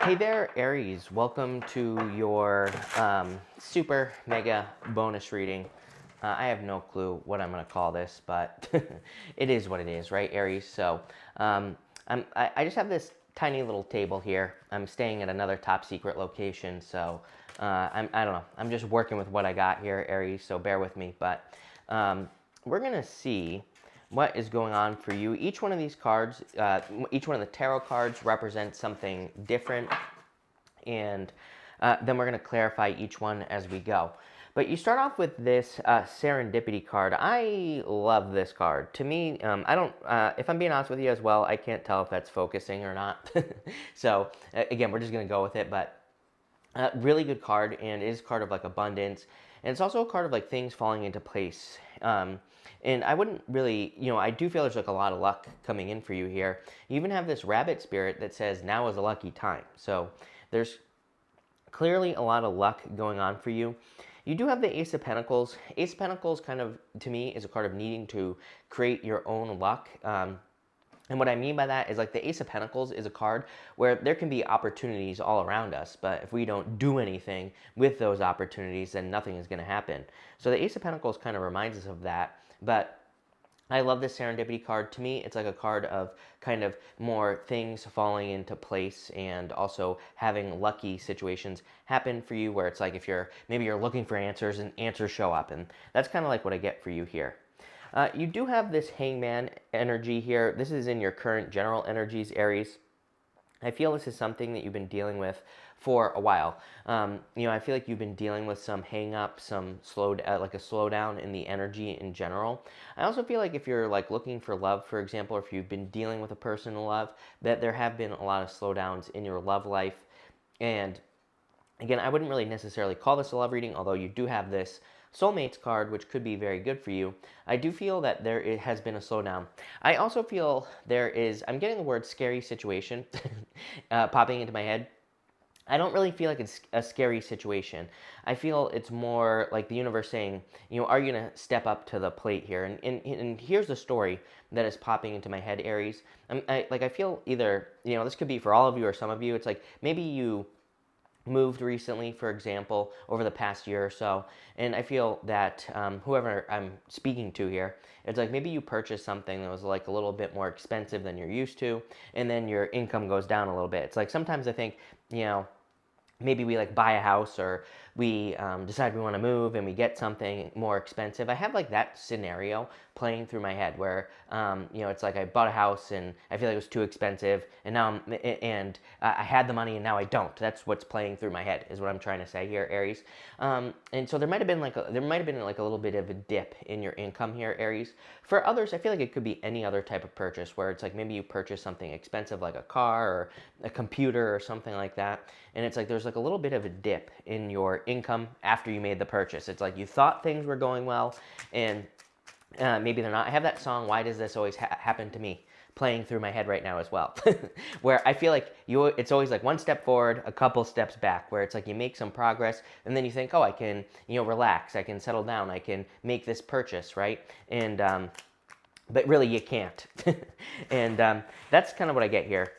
Hey there, Aries. Welcome to your super mega bonus reading. I have no clue what I'm going to call this, but it is what it is, right, Aries? So I just have this tiny little table here. I'm staying at another top secret location, so I don't know. I'm just working with what I got here, Aries, so bear with me. But we're going to see what is going on for you. Each one of these cards, each one of the tarot cards represents something different, and then we're going to clarify each one as we go. But you start off with this serendipity card. I love this card. To me, I don't, if I'm being honest with you as well, I can't tell if that's focusing or not. So again, we're just going to go with it, but really good card, and it is a card of like abundance, and it's also a card of like things falling into place. And I wouldn't really, I do feel there's like a lot of luck coming in for you here. You even have this rabbit spirit that says now is a lucky time. So there's clearly a lot of luck going on for you. You do have the Ace of Pentacles. Ace of Pentacles kind of, to me, is a card of needing to create your own luck. And what I mean by that is like the Ace of Pentacles is a card where there can be opportunities all around us, but if we don't do anything with those opportunities, then nothing is going to happen. So the Ace of Pentacles kind of reminds us of that. But I love this serendipity card. To me, it's like a card of kind of more things falling into place, and also having lucky situations happen for you where it's like if maybe you're looking for answers and answers show up, and that's kind of like what I get for you here. You do have this Hangman energy here. This is in your current general energies, Aries. I feel this is something that you've been dealing with for a while. I feel like you've been dealing with some hang up, some like a slowdown in the energy in general. I also feel like if you're like looking for love, for example, or if you've been dealing with a person in love, that there have been a lot of slowdowns in your love life. And again, I wouldn't really necessarily call this a love reading, although you do have this soulmates card, which could be very good for you. I do feel that it has been a slowdown. I also feel I'm getting the word scary situation popping into my head. I don't really feel like it's a scary situation. I feel it's more like the universe saying, are you going to step up to the plate here? And here's the story that is popping into my head, Aries. I feel either, this could be for all of you or some of you. It's like maybe you moved recently, for example, over the past year or so, and I feel that whoever I'm speaking to here, it's like maybe you purchased something that was like a little bit more expensive than you're used to, and then your income goes down a little bit. It's like sometimes I think, maybe we like buy a house, or we decide we want to move and we get something more expensive. I have like that scenario playing through my head where it's like I bought a house and I feel like it was too expensive, and now I had the money and now I don't. That's what's playing through my head, is what I'm trying to say here, Aries. And so there might have been like a little bit of a dip in your income here, Aries. For others, I feel like it could be any other type of purchase where it's like maybe you purchase something expensive like a car or a computer or something like that, and it's like there's like a little bit of a dip in your income after you made the purchase. It's like you thought things were going well, and maybe they're not. I have that song, Why Does This Always Happen to Me, playing through my head right now as well, where I feel like it's always like one step forward, a couple steps back, where it's like you make some progress, and then you think, oh, I can, relax, I can settle down, I can make this purchase, right? And, but really you can't. And that's kind of what I get here.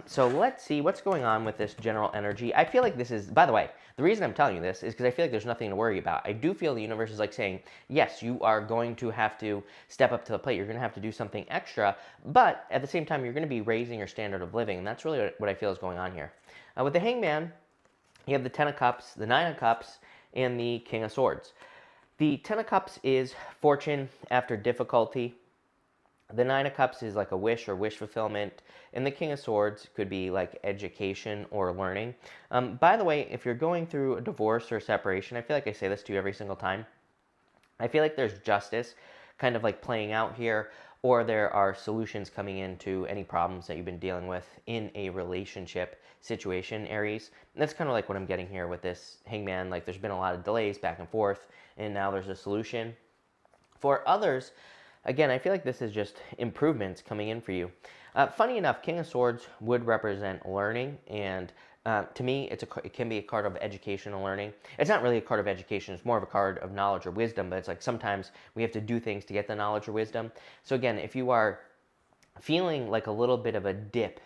So let's see what's going on with this general energy. I feel like this is, by the way, the reason I'm telling you this is because I feel like there's nothing to worry about. I do feel the universe is like saying, yes, you are going to have to step up to the plate. You're going to have to do something extra, but at the same time, you're going to be raising your standard of living. And that's really what I feel is going on here. With the Hangman, you have the Ten of Cups, the Nine of Cups, and the King of Swords. The Ten of Cups is fortune after difficulty. The Nine of Cups is like a wish or wish fulfillment, and the King of Swords could be like education or learning. By the way, if you're going through a divorce or separation, I feel like I say this to you every single time. I feel like there's justice kind of like playing out here, or there are solutions coming into any problems that you've been dealing with in a relationship situation, Aries. And that's kind of like what I'm getting here with this Hangman. Like there's been a lot of delays back and forth, and now there's a solution. For others, again, I feel like this is just improvements coming in for you. Funny enough, King of Swords would represent learning, and to me, it can be a card of educational learning. It's not really a card of education, it's more of a card of knowledge or wisdom, but it's like sometimes we have to do things to get the knowledge or wisdom. So again, if you are feeling like a little bit of a dip,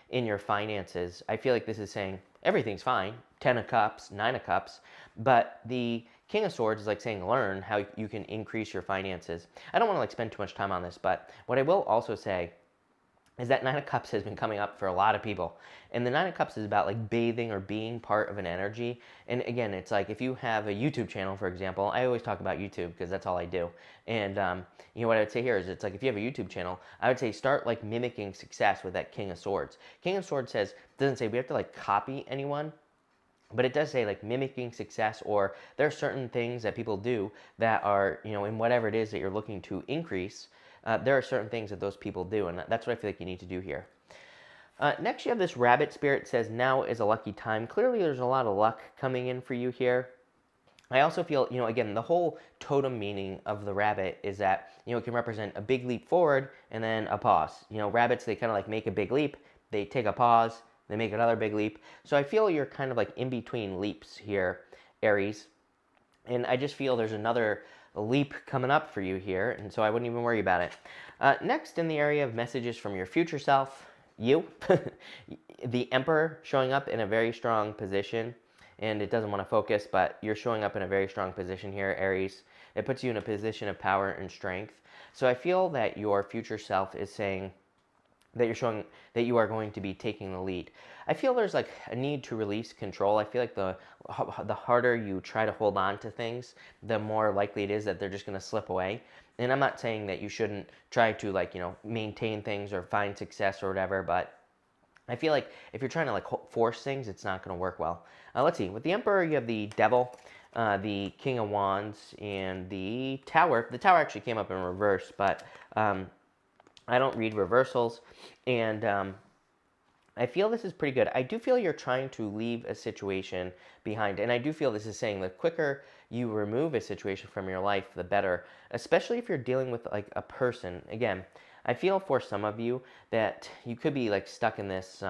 in your finances. I feel like this is saying everything's fine, 10 of cups, 9 of cups, but the King of Swords is like saying learn how you can increase your finances. I don't want to like spend too much time on this, but what I will also say is that Nine of Cups has been coming up for a lot of people. And the Nine of Cups is about like bathing or being part of an energy. And again, it's like if you have a YouTube channel, for example, I always talk about YouTube because that's all I do. And you know what I would say here is it's like if you have a YouTube channel, I would say start like mimicking success with that King of Swords. King of Swords doesn't say we have to like copy anyone, but it does say like mimicking success, or there are certain things that people do that are, you know, in whatever it is that you're looking to increase, there are certain things that those people do, and that's what I feel like you need to do here. Next, you have this rabbit spirit. Says now is a lucky time. Clearly, there's a lot of luck coming in for you here. I also feel, you know, again, the whole totem meaning of the rabbit is that, you know, it can represent a big leap forward and then a pause. You know, rabbits, they kind of like make a big leap, they take a pause, they make another big leap. So I feel you're kind of like in between leaps here, Aries. And I just feel there's another leap coming up for you here, and so I wouldn't even worry about it. Next, in the area of messages from your future self, you, the Emperor showing up in a very strong position, and it doesn't want to focus, but you're showing up in a very strong position here, Aries. It puts you in a position of power and strength. So I feel that your future self is saying that you're showing that you are going to be taking the lead. I feel there's like a need to release control. I feel like the harder you try to hold on to things, the more likely it is that they're just going to slip away. And I'm not saying that you shouldn't try to like, you know, maintain things or find success or whatever, but I feel like if you're trying to like force things, it's not going to work well. Let's see. With the Emperor, you have the Devil, the King of Wands, and the Tower. The Tower actually came up in reverse, but I don't read reversals, and I feel this is pretty good. I do feel you're trying to leave a situation behind, and I do feel this is saying the quicker you remove a situation from your life, the better, especially if you're dealing with like a person. Again, I feel for some of you that you could be like stuck in this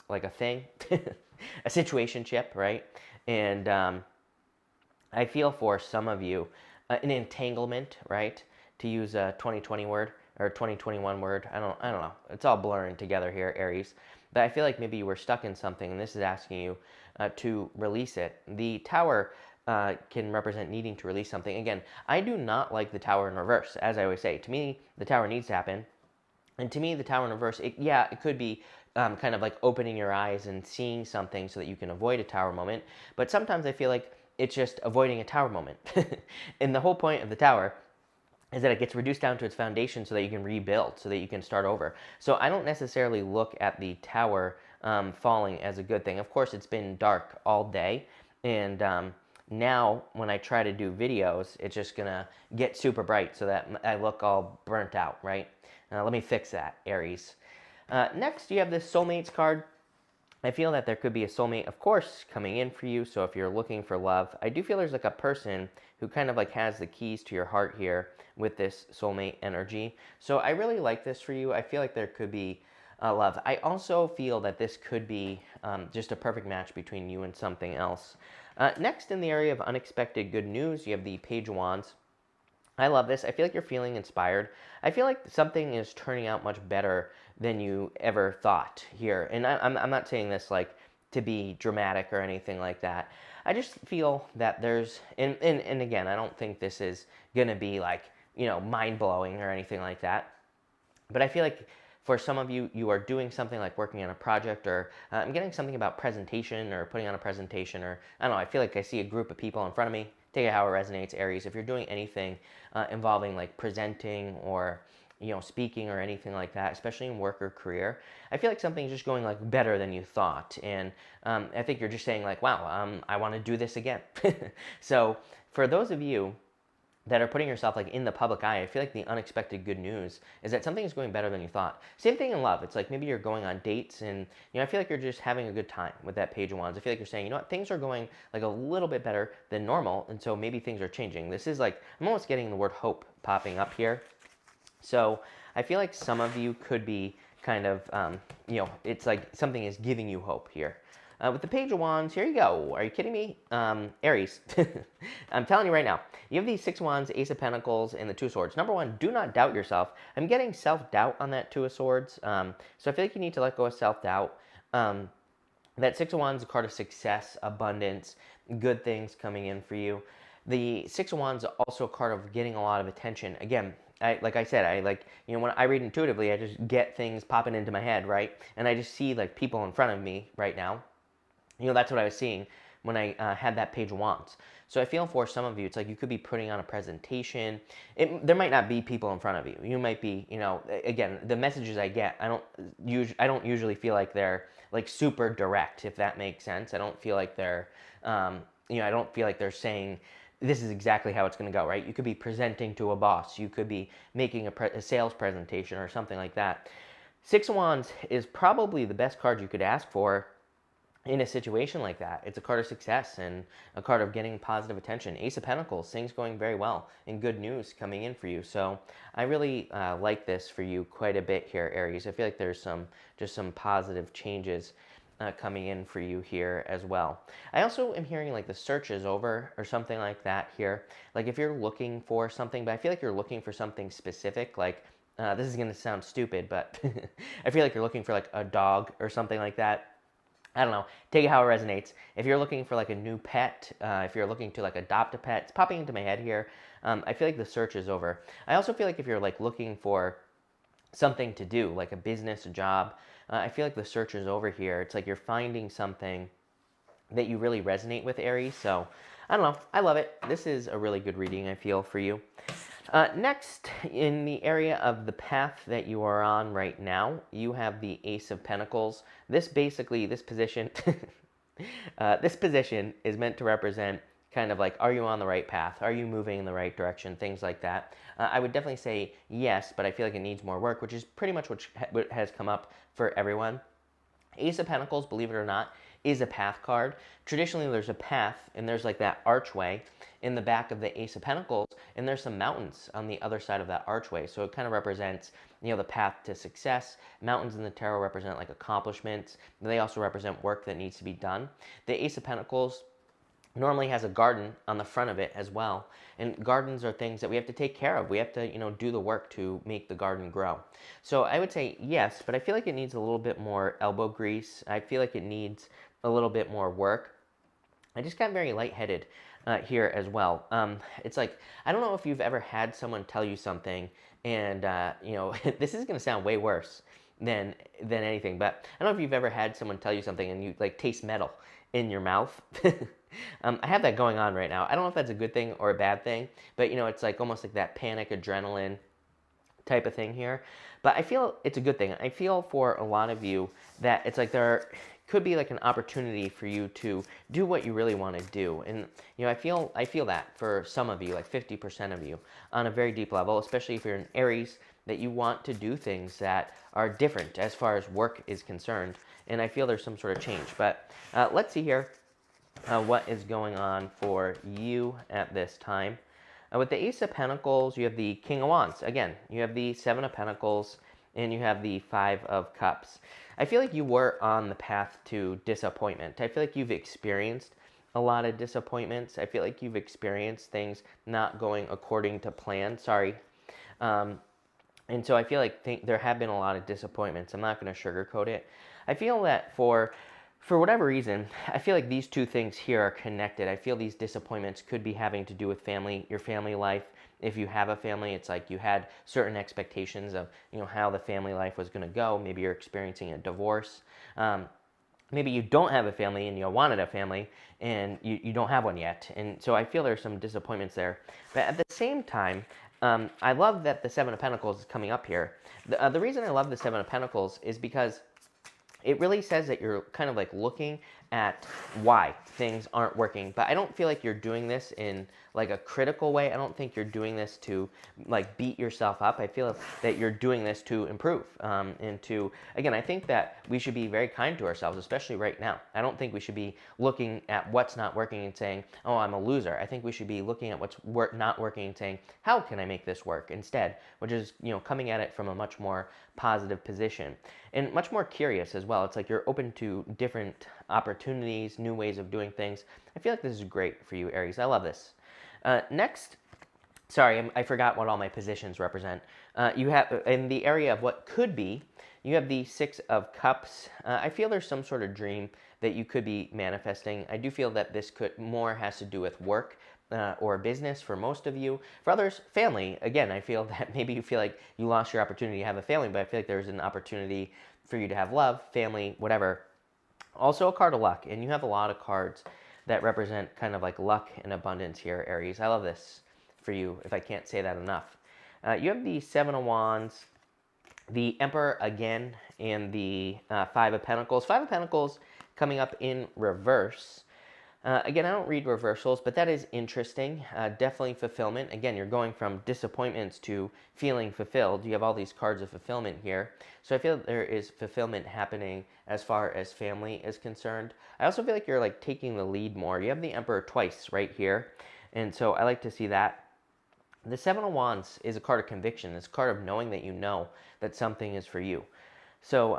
like a thing, a situationship, right? And I feel for some of you an entanglement, right? To use a 2020 word or 2021 word. I don't know. It's all blurring together here, Aries. But I feel like maybe you were stuck in something, and this is asking you to release it. The Tower can represent needing to release something. Again, I do not like the Tower in reverse, as I always say. To me, the Tower needs to happen. And to me, the Tower in reverse, it could be kind of like opening your eyes and seeing something so that you can avoid a Tower moment. But sometimes I feel like it's just avoiding a Tower moment. And the whole point of the Tower is that it gets reduced down to its foundation so that you can rebuild, so that you can start over. So I don't necessarily look at the Tower falling as a good thing. Of course, it's been dark all day, and now when I try to do videos, it's just gonna get super bright so that I look all burnt out, right? Let me fix that, Aries. Next, you have this Soulmates card. I feel that there could be a soulmate, of course, coming in for you. So if you're looking for love, I do feel there's like a person who kind of like has the keys to your heart here with this soulmate energy. So I really like this for you. I feel like there could be love. I also feel that this could be just a perfect match between you and something else. Next, in the area of unexpected good news, you have the Page of Wands. I love this. I feel like you're feeling inspired. I feel like something is turning out much better than you ever thought here. And I'm not saying this like to be dramatic or anything like that. I just feel that there's, and again, I don't think this is going to be like, you know, mind-blowing or anything like that. But I feel like for some of you, you are doing something like working on a project, or I'm getting something about presentation or putting on a presentation, or I don't know, I feel like I see a group of people in front of me. Take it how it resonates, Aries. If you're doing anything involving like presenting or, you know, speaking or anything like that, especially in work or career, I feel like something's just going like better than you thought. And I think you're just saying like, wow, I want to do this again. So for those of you that are putting yourself like in the public eye, I feel like the unexpected good news is that something is going better than you thought. Same thing in love. It's like maybe you're going on dates, and you know, I feel like you're just having a good time with that Page of Wands. I feel like you're saying, you know what, things are going like a little bit better than normal, and so maybe things are changing. This is like, I'm almost getting the word hope popping up here. So I feel like some of you could be kind of, you know, it's like something is giving you hope here. With the Page of Wands, here you go. Are you kidding me? Aries. I'm telling you right now, you have these 6 of Wands, Ace of Pentacles, and the 2 of Swords. Number one, do not doubt yourself. I'm getting self-doubt on that 2 of Swords. So I feel like you need to let go of self-doubt. That 6 of Wands is a card of success, abundance, good things coming in for you. The 6 of Wands is also a card of getting a lot of attention. Again, like I said, when I read intuitively, I just get things popping into my head, right? And I just see like people in front of me right now. That's what I was seeing when I had that Page of Wands. So I feel for some of you, it's like you could be putting on a presentation. There might not be people in front of you. You might be, again, the messages I get, I don't usually feel like they're like super direct, if that makes sense. I don't feel like they're, I don't feel like they're saying, this is exactly how it's going to go, right? You could be presenting to a boss. You could be making a sales presentation or something like that. 6 of Wands is probably the best card you could ask for in a situation like that. It's a card of success and a card of getting positive attention. Ace of Pentacles, things going very well and good news coming in for you. So I really like this for you quite a bit here, Aries. I feel like there's just some positive changes coming in for you here as well. I also am hearing like the search is over or something like that here. Like if you're looking for something, but I feel like you're looking for something specific, like this is going to sound stupid, but I feel like you're looking for like a dog or something like that. I don't know, take it how it resonates. If you're looking for like a new pet, if you're looking to like adopt a pet, it's popping into my head here. I feel like the search is over. I also feel like if you're like looking for something to do, like a business, a job, I feel like the search is over here. It's like you're finding something that you really resonate with, Aries. So I don't know, I love it. This is a really good reading, I feel, for you. Next, in the area of the path that you are on right now, you have the Ace of Pentacles. This position, this position is meant to represent kind of like, are you on the right path? Are you moving in the right direction? Things like that. I would definitely say yes, but I feel like it needs more work, which is pretty much what has come up for everyone. Ace of Pentacles, believe it or not, is a path card. Traditionally, there's a path, and there's like that archway in the back of the Ace of Pentacles, and there's some mountains on the other side of that archway. So it kind of represents, the path to success. Mountains in the tarot represent like accomplishments. They also represent work that needs to be done. The Ace of Pentacles normally has a garden on the front of it as well. And gardens are things that we have to take care of. We have to, do the work to make the garden grow. So I would say yes, but I feel like it needs a little bit more elbow grease. I feel like it needs a little bit more work. I just got very lightheaded here as well. It's like, I don't know if you've ever had someone tell you something and, this is going to sound way worse than anything, but I don't know if you've ever had someone tell you something and you like taste metal in your mouth. I have that going on right now. I don't know if that's a good thing or a bad thing, but it's like almost like that panic adrenaline type of thing here. But I feel it's a good thing. I feel for a lot of you that it's like there could be like an opportunity for you to do what you really want to do. And I feel that for some of you, like 50% of you, on a very deep level, especially if you're an Aries, that you want to do things that are different as far as work is concerned. And I feel there's some sort of change. But let's see here what is going on for you at this time. With the Ace of Pentacles, you have the King of Wands. Again, you have the Seven of Pentacles, and you have the Five of Cups. I feel like you were on the path to disappointment. I feel like you've experienced a lot of disappointments. I feel like you've experienced things not going according to plan. Sorry. And so I feel like there have been a lot of disappointments. I'm not going to sugarcoat it. I feel that for whatever reason, I feel like these two things here are connected. I feel these disappointments could be having to do with family, your family life. If you have a family, it's like you had certain expectations of, how the family life was going to go. Maybe you're experiencing a divorce. Maybe you don't have a family and you wanted a family and you don't have one yet. And so I feel there's some disappointments there. But at the same time, I love that the Seven of Pentacles is coming up here. The reason I love the Seven of Pentacles is because it really says that you're kind of like looking at why things aren't working. But I don't feel like you're doing this in like a critical way. I don't think you're doing this to like beat yourself up. I feel that you're doing this to improve and to, again, I think that we should be very kind to ourselves, especially right now. I don't think we should be looking at what's not working and saying, oh, I'm a loser. I think we should be looking at what's not working and saying, how can I make this work instead? Which is, coming at it from a much more positive position. and much more curious as well. It's like you're open to different opportunities, new ways of doing things. I feel like this is great for you, Aries. I love this. Next, sorry, I forgot what all my positions represent. You have, in the area of what could be, you have the Six of Cups. I feel there's some sort of dream that you could be manifesting. I do feel that this could more has to do with work or business for most of you. For others, family. Again, I feel that maybe you feel like you lost your opportunity to have a family, but I feel like there's an opportunity for you to have love, family, whatever. Also a card of luck, and you have a lot of cards that represent kind of like luck and abundance here, Aries. I love this for you, if I can't say that enough. You have the Seven of Wands, the Emperor again, and the Five of Pentacles. Five of Pentacles coming up in reverse. Again, I don't read reversals, but that is interesting. Definitely fulfillment. Again, you're going from disappointments to feeling fulfilled. You have all these cards of fulfillment here. So I feel that there is fulfillment happening as far as family is concerned. I also feel like you're like taking the lead more. You have the Emperor twice right here. And so I like to see that. The Seven of Wands is a card of conviction. It's a card of knowing that you know that something is for you. So,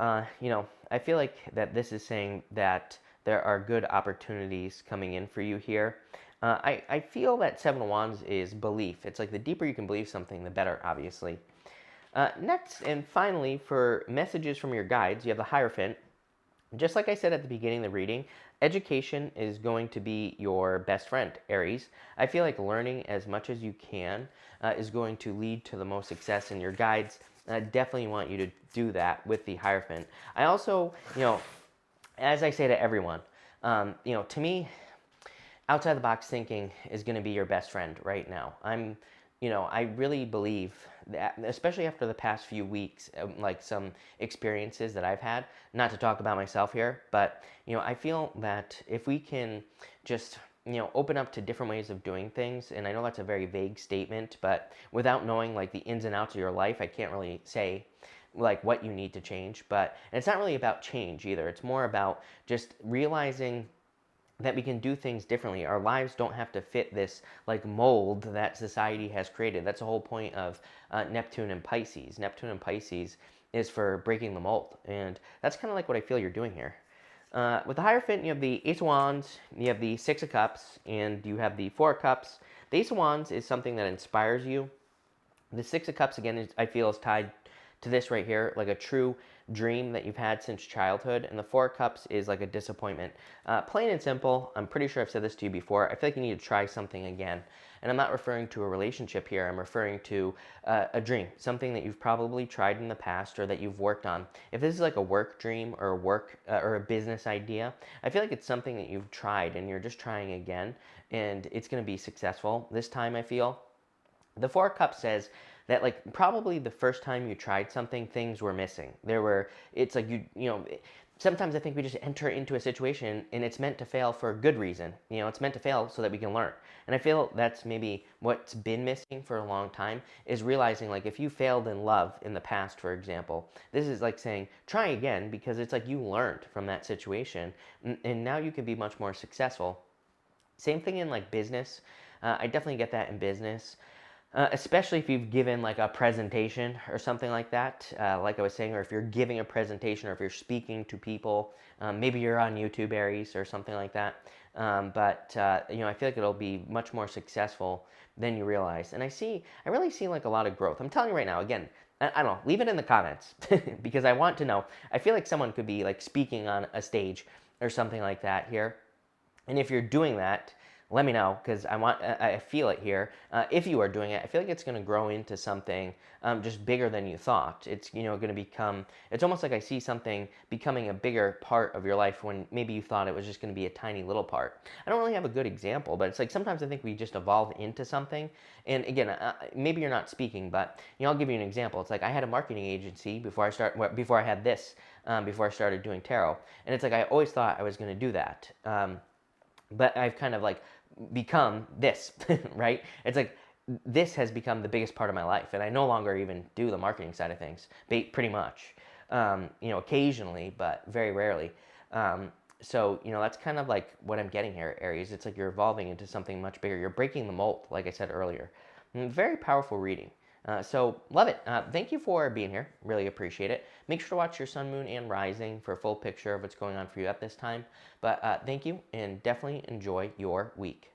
I feel like that this is saying that there are good opportunities coming in for you here. I feel that Seven of Wands is belief. It's like the deeper you can believe something, the better, obviously. Next, and finally, for messages from your guides, you have the Hierophant. Just like I said at the beginning of the reading, education is going to be your best friend, Aries. I feel like learning as much as you can is going to lead to the most success in your guides. I definitely want you to do that with the Hierophant. I also, as I say to everyone, to me, outside the box thinking is going to be your best friend right now. I really believe that, especially after the past few weeks, like some experiences that I've had, not to talk about myself here, but, I feel that if we can just, open up to different ways of doing things, and I know that's a very vague statement, but without knowing like the ins and outs of your life, I can't really say like what you need to change. But and it's not really about change either. It's more about just realizing that we can do things differently. Our lives don't have to fit this like mold that society has created. That's the whole point of Neptune and Pisces. Neptune and Pisces is for breaking the mold, and that's kind of like what I feel you're doing here. With the Hierophant, you have the Ace of Wands, you have the Six of Cups, and you have the Four of Cups. The Ace of Wands is something that inspires you. The Six of Cups, again, I feel is tied to this right here, like a true dream that you've had since childhood. And the Four of Cups is like a disappointment. Plain and simple, I'm pretty sure I've said this to you before, I feel like you need to try something again. And I'm not referring to a relationship here, I'm referring to a dream, something that you've probably tried in the past or that you've worked on. If this is like a work dream or a business idea, I feel like it's something that you've tried and you're just trying again, and it's going to be successful this time, I feel. The Four of Cups says that like probably the first time you tried something, things were missing. It's like sometimes I think we just enter into a situation and it's meant to fail for a good reason. It's meant to fail so that we can learn. And I feel that's maybe what's been missing for a long time, is realizing like if you failed in love in the past, for example, this is like saying try again, because it's like you learned from that situation and now you can be much more successful. Same thing in like business. I definitely get that in business. Especially if you've given like a presentation or something like that, like I was saying, or if you're giving a presentation or if you're speaking to people, maybe you're on YouTube, Aries, or something like that. I feel like it'll be much more successful than you realize. And I really see like a lot of growth. I'm telling you right now, again, I don't know, leave it in the comments because I want to know. I feel like someone could be like speaking on a stage or something like that here. And if you're doing that, let me know, because I feel it here. If you are doing it, I feel like it's going to grow into something just bigger than you thought. It's going to become. It's almost like I see something becoming a bigger part of your life when maybe you thought it was just going to be a tiny little part. I don't really have a good example, but it's like sometimes I think we just evolve into something. And again, maybe you're not speaking, but I'll give you an example. It's like I had a marketing agency before I started doing tarot, and it's like I always thought I was going to do that. But I've kind of like become this, right? It's like this has become the biggest part of my life, and I no longer even do the marketing side of things, pretty much. Occasionally, but very rarely. That's kind of like what I'm getting here, Aries. It's like you're evolving into something much bigger. You're breaking the mold, like I said earlier. Very powerful reading. So love it. Thank you for being here. Really appreciate it. Make sure to watch your sun, moon, and rising for a full picture of what's going on for you at this time. But thank you, and definitely enjoy your week.